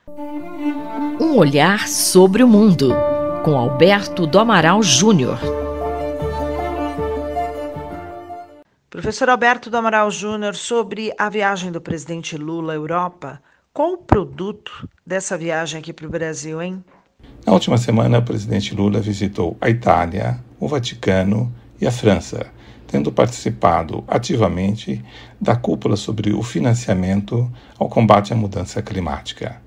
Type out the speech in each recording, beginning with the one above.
Um olhar sobre o mundo, com Alberto do Amaral Júnior. Professor Alberto do Amaral Júnior, sobre a viagem do presidente Lula à Europa, qual o produto dessa viagem aqui para o Brasil, hein? Na última semana, o presidente Lula visitou a Itália, o Vaticano e a França, tendo participado ativamente da cúpula sobre o financiamento ao combate à mudança climática.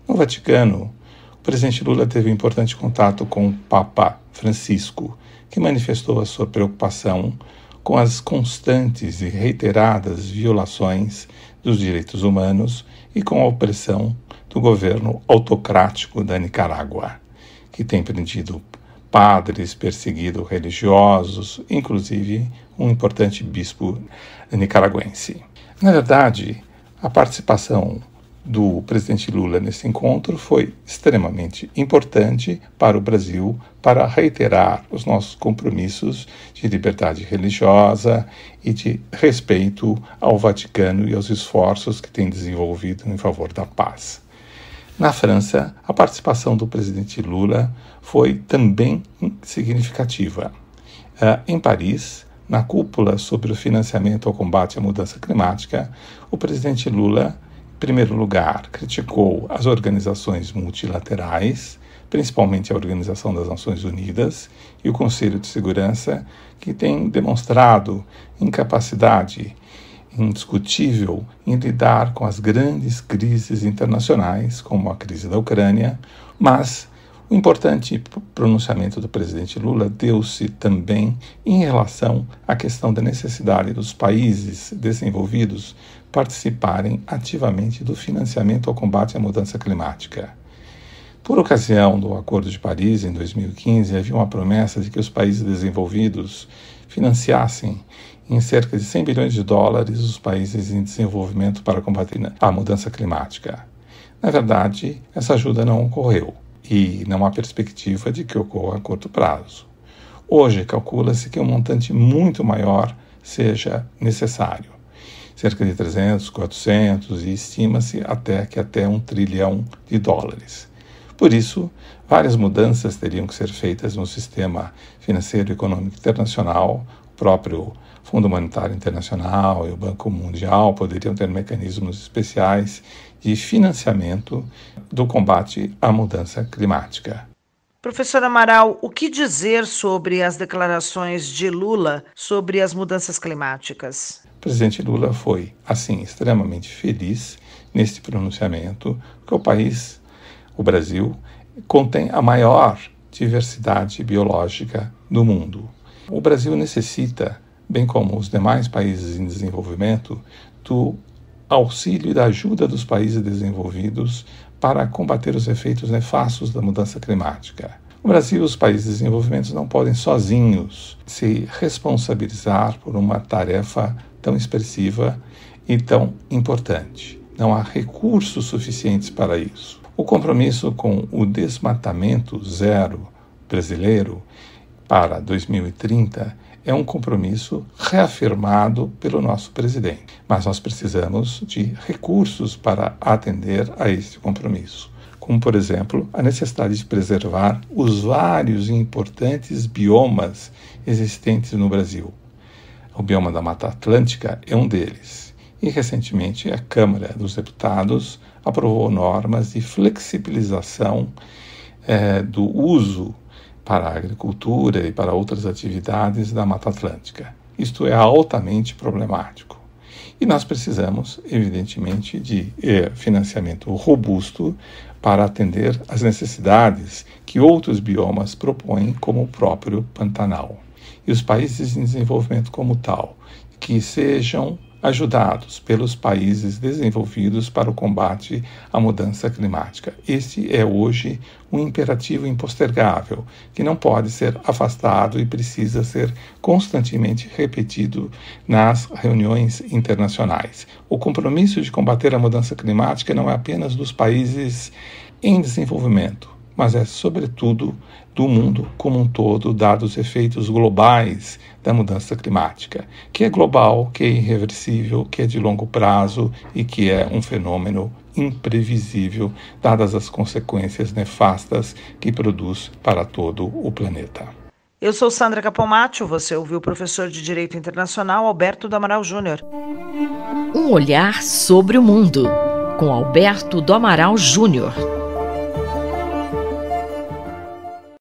No Vaticano, o presidente Lula teve um importante contato com o Papa Francisco, que manifestou a sua preocupação com as constantes e reiteradas violações dos direitos humanos e com a opressão do governo autocrático da Nicarágua, que tem prendido padres, perseguido religiosos, inclusive um importante bispo nicaragüense. Na verdade, a participação do presidente Lula nesse encontro foi extremamente importante para o Brasil para reiterar os nossos compromissos de liberdade religiosa e de respeito ao Vaticano e aos esforços que tem desenvolvido em favor da paz. Na França, a participação do presidente Lula foi também significativa. Em Paris, na cúpula sobre o financiamento ao combate à mudança climática, o presidente Lula, em primeiro lugar, criticou as organizações multilaterais, principalmente a Organização das Nações Unidas e o Conselho de Segurança, que têm demonstrado incapacidade indiscutível em lidar com as grandes crises internacionais, como a crise da Ucrânia, mas o importante pronunciamento do presidente Lula deu-se também em relação à questão da necessidade dos países desenvolvidos participarem ativamente do financiamento ao combate à mudança climática. Por ocasião do Acordo de Paris, em 2015, havia uma promessa de que os países desenvolvidos financiassem em cerca de 100 bilhões de dólares os países em desenvolvimento para combater a mudança climática. Na verdade, essa ajuda não ocorreu e não há perspectiva de que ocorra a curto prazo. Hoje, calcula-se que um montante muito maior seja necessário, cerca de 300, 400 e estima-se até 1 trilhão de dólares. Por isso, várias mudanças teriam que ser feitas no sistema financeiro e econômico internacional. O próprio Fundo Monetário Internacional e o Banco Mundial poderiam ter mecanismos especiais de financiamento do combate à mudança climática. Professor Amaral, o que dizer sobre as declarações de Lula sobre as mudanças climáticas? O presidente Lula foi, assim, extremamente feliz neste pronunciamento, porque o Brasil, contém a maior diversidade biológica do mundo. O Brasil necessita, bem como os demais países em desenvolvimento, do auxílio e da ajuda dos países desenvolvidos para combater os efeitos nefastos da mudança climática. O Brasil e os países em desenvolvimento não podem sozinhos se responsabilizar por uma tarefa tão expressiva e tão importante. Não há recursos suficientes para isso. O compromisso com o desmatamento zero brasileiro para 2030 é um compromisso reafirmado pelo nosso presidente. Mas nós precisamos de recursos para atender a este compromisso, como, por exemplo, a necessidade de preservar os vários e importantes biomas existentes no Brasil. O bioma da Mata Atlântica é um deles. E, recentemente, a Câmara dos Deputados aprovou normas de flexibilização do uso para a agricultura e para outras atividades da Mata Atlântica. Isto é altamente problemático. E nós precisamos, evidentemente, de financiamento robusto para atender às necessidades que outros biomas propõem, como o próprio Pantanal. E os países em desenvolvimento como tal, que sejam ajudados pelos países desenvolvidos para o combate à mudança climática. Este é hoje um imperativo impostergável, que não pode ser afastado e precisa ser constantemente repetido nas reuniões internacionais. O compromisso de combater a mudança climática não é apenas dos países em desenvolvimento, mas é, sobretudo, do mundo como um todo, dados os efeitos globais da mudança climática, que é global, que é irreversível, que é de longo prazo e que é um fenômeno imprevisível, dadas as consequências nefastas que produz para todo o planeta. Eu sou Sandra Capomatto, você ouviu o professor de Direito Internacional Alberto do Amaral Júnior. Um olhar sobre o mundo, com Alberto do Amaral Júnior.